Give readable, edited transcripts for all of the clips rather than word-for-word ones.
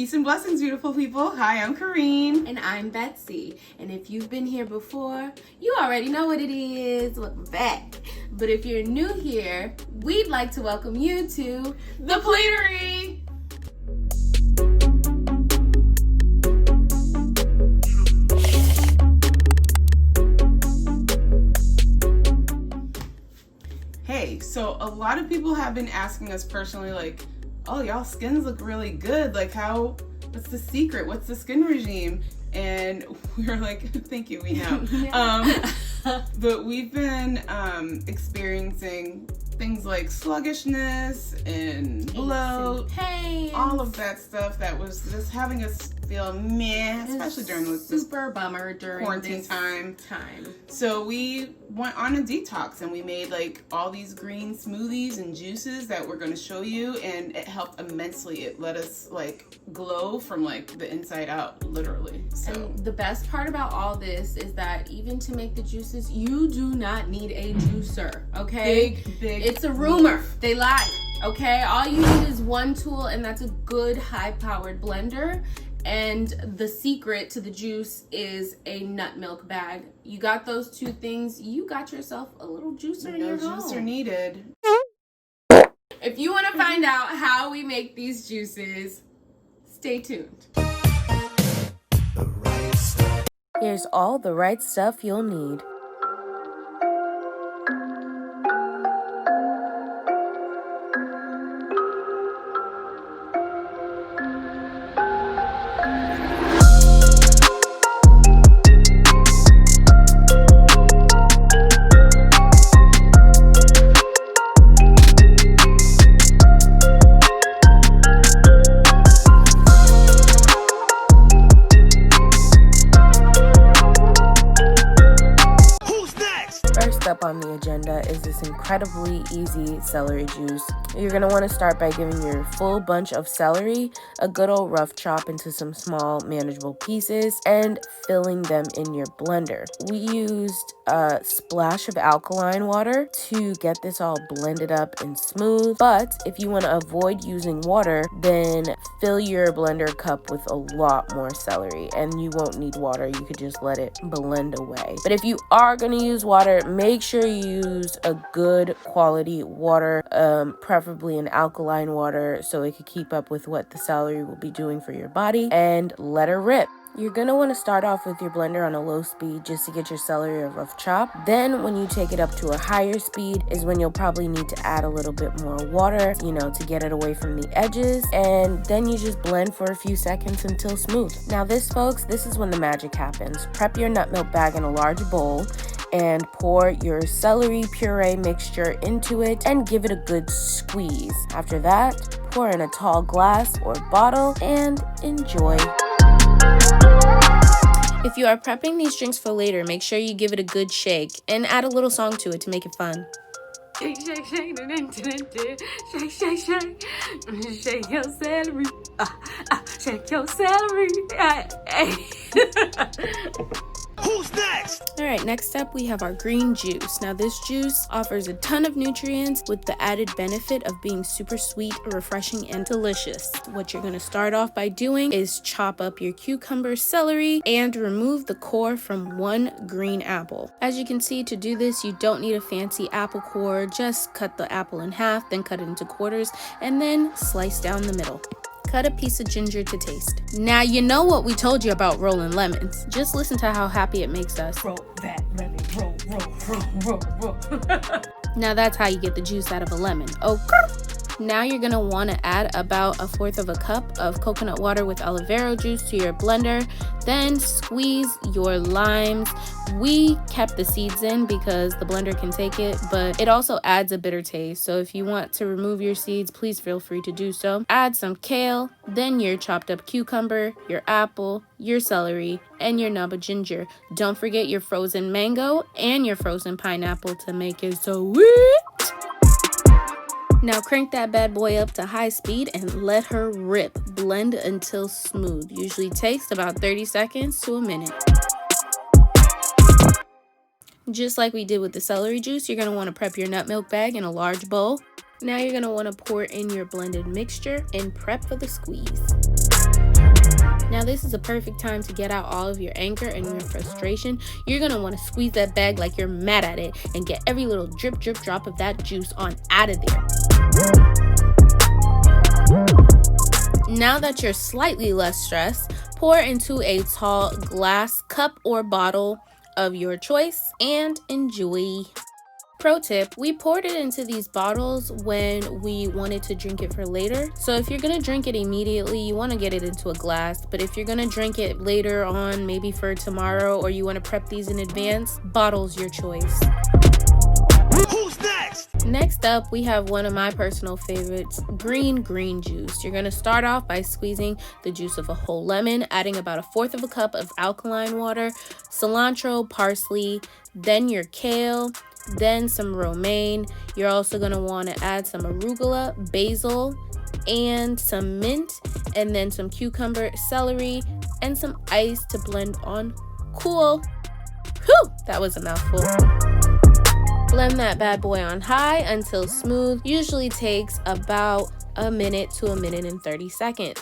Peace and blessings, beautiful people. Hi, I'm Kareen. And I'm Betsy. And if you've been here before, you already know what it is. Welcome back. But if you're new here, we'd like to welcome you to The Pleatery. Hey, so a lot of people have been asking us personally, like, oh, y'all skins look really good. Like, what's the secret? What's the skin regime? And we were like, thank you, we know. But we've been experiencing things like sluggishness and bloat, all of that stuff that was just having us feel meh, especially during this super bummer during quarantine time. So we went on a detox and we made like all these green smoothies and juices that we're going to show you, and it helped immensely. It let us like glow from like the inside out, literally. So. And the best part about all this is that even to make the juices, you do not need a juicer, okay? Big. It's a rumor. They lied, okay? All you need is one tool, and that's a good high-powered blender. And the secret to the juice is a nut milk bag. You got those two things, you got yourself a little juicer in your home. No juicer needed. If you want to find out how we make these juices, stay tuned. Here's all the right stuff you'll need. Up on the agenda is this incredibly easy celery juice. You're going to want to start by giving your full bunch of celery a good old rough chop into some small manageable pieces and filling them in your blender. We used a splash of alkaline water to get this all blended up and smooth, but if you want to avoid using water, then fill your blender cup with a lot more celery and you won't need water. You could just let it blend away. But if you are going to use water, make sure you use a good quality water, preferably an alkaline water, so it can keep up with what the celery will be doing for your body, and let her rip. You're going to want to start off with your blender on a low speed just to get your celery a rough chop. Then when you take it up to a higher speed is when you'll probably need to add a little bit more water, to get it away from the edges. And then you just blend for a few seconds until smooth. Now this, folks, this is when the magic happens. Prep your nut milk bag in a large bowl and pour your celery puree mixture into it and give it a good squeeze. After that, pour in a tall glass or bottle and enjoy. If you are prepping these drinks for later, make sure you give it a good shake and add a little song to it to make it fun. Shake, shake, shake, shake, shake, shake, shake your celery, shake your celery. Who's next? Alright, next up we have our green juice. Now this juice offers a ton of nutrients with the added benefit of being super sweet, refreshing, and delicious. What you're going to start off by doing is chop up your cucumber, celery, and remove the core from one green apple. As you can see, to do this you don't need a fancy apple core. Just cut the apple in half, then cut it into quarters, and then slice down the middle. Cut a piece of ginger to taste. Now you know what we told you about rolling lemons. Just listen to how happy it makes us. Roll that lemon, roll. Now that's how you get the juice out of a lemon. Now you're going to want to add about 1/4 of a cup of coconut water with aloe vera juice to your blender. Then squeeze your limes. We kept the seeds in because the blender can take it, but it also adds a bitter taste. So if you want to remove your seeds, please feel free to do so. Add some kale, then your chopped up cucumber, your apple, your celery, and your nub of ginger. Don't forget your frozen mango and your frozen pineapple to make it sweet. Now crank that bad boy up to high speed and let her rip. Blend until smooth. Usually takes about 30 seconds to a minute. Just like we did with the celery juice, you're going to want to prep your nut milk bag in a large bowl. Now you're going to want to pour in your blended mixture and prep for the squeeze. Now this is a perfect time to get out all of your anger and your frustration. You're gonna want to squeeze that bag like you're mad at it and get every little drip drop of that juice on out of there. Now that you're slightly less stressed, pour into a tall glass, cup, or bottle of your choice and enjoy. Pro tip, we poured it into these bottles when we wanted to drink it for later. So if you're gonna drink it immediately, you wanna get it into a glass. But if you're gonna drink it later on, maybe for tomorrow, or you wanna prep these in advance, bottle's your choice. Who's next? Next up, we have one of my personal favorites, green juice. You're gonna start off by squeezing the juice of a whole lemon, adding about 1/4 cup of alkaline water, cilantro, parsley, then your kale, then some romaine. You're also going to want to add some arugula, basil, and some mint, and then some cucumber, celery, and some ice to blend on cool. Whew, that was a mouthful. Blend that bad boy on high until smooth. Usually takes about a minute to a minute and 30 seconds.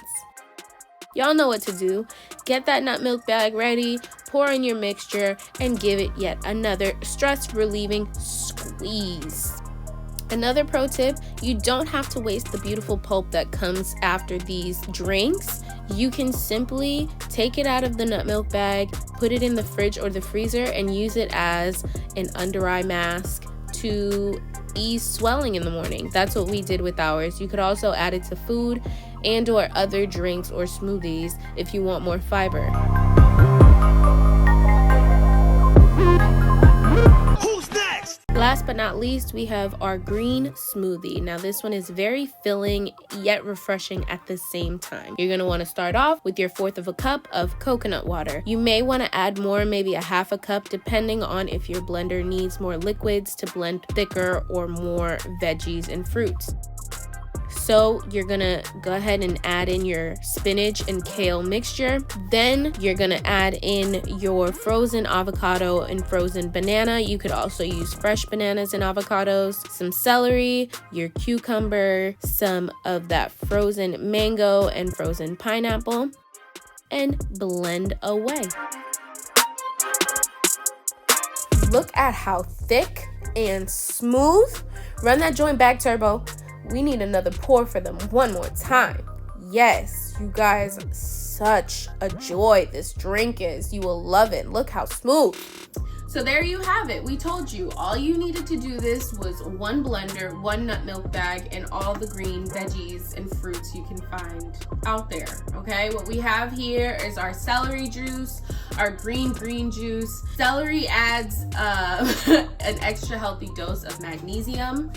Y'all know what to do. Get that nut milk bag ready, pour in your mixture, and give it yet another stress-relieving squeeze. Another pro tip, you don't have to waste the beautiful pulp that comes after these drinks. You can simply take it out of the nut milk bag, put it in the fridge or the freezer, and use it as an under-eye mask to ease swelling in the morning. That's what we did with ours. You could also add it to food and or other drinks or smoothies if you want more fiber. Who's next? Last but not least, we have our green smoothie. Now this one is very filling yet refreshing at the same time. You're going to want to start off with your 1/4 cup of coconut water. You may want to add more, maybe 1/2 cup, depending on if your blender needs more liquids to blend thicker or more veggies and fruits. So you're gonna go ahead and add in your spinach and kale mixture. Then you're gonna add in your frozen avocado and frozen banana. You could also use fresh bananas and avocados, some celery, your cucumber, some of that frozen mango and frozen pineapple, and blend away. Look at how thick and smooth. Run that joint back, turbo. We need another pour for them one more time. Yes, you guys, such a joy this drink is. You will love it. Look how smooth. So there you have it. We told you all you needed to do this was one blender, one nut milk bag, and all the green veggies and fruits you can find out there. Okay, what we have here is our celery juice, our green juice. Celery adds an extra healthy dose of magnesium.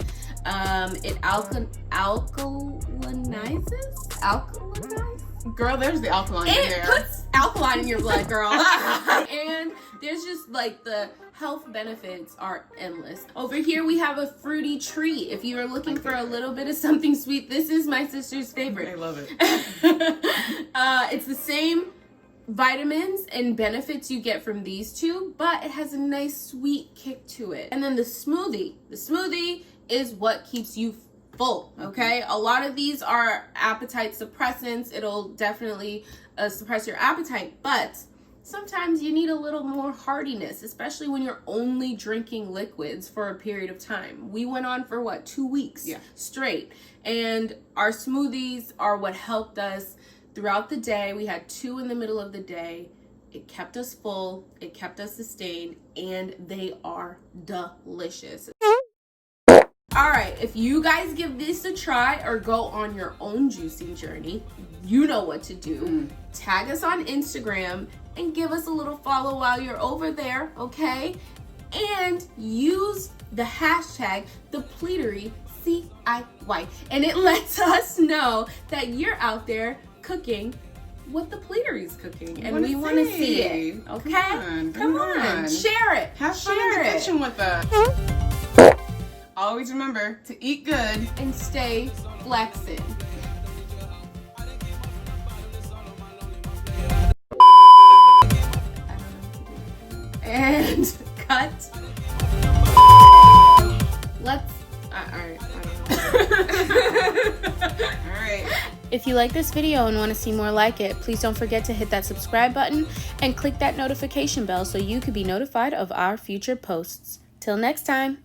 It alkalinizes? Girl, there's the alkaline in It there. puts alkaline in your blood, girl. And there's just like the health benefits are endless. Over here we have a fruity treat. If you are looking for a little bit of something sweet, this is my sister's favorite. I love it. It's the same vitamins and benefits you get from these two, but it has a nice sweet kick to it. And then the smoothie. The smoothie is what keeps you full, okay? A lot of these are appetite suppressants. It'll definitely suppress your appetite, but sometimes you need a little more heartiness, especially when you're only drinking liquids for a period of time. We went on for what, 2 weeks straight, and our smoothies are what helped us throughout the day. We had 2 in the middle of the day. It kept us full, it kept us sustained, and they are delicious. All right, if you guys give this a try or go on your own juicing journey, you know what to do. Tag us on Instagram and give us a little follow while you're over there, okay? And use the hashtag #ThePleatery, CIY, and it lets us know that you're out there cooking what the Pleatery's cooking, and we want to see it, okay? Come on, share it. Have fun in the kitchen with us. Always remember to eat good and stay flexing. And cut. Let's. All right. I don't know. All right. If you like this video and want to see more like it, please don't forget to hit that subscribe button and click that notification bell so you can be notified of our future posts. Till next time.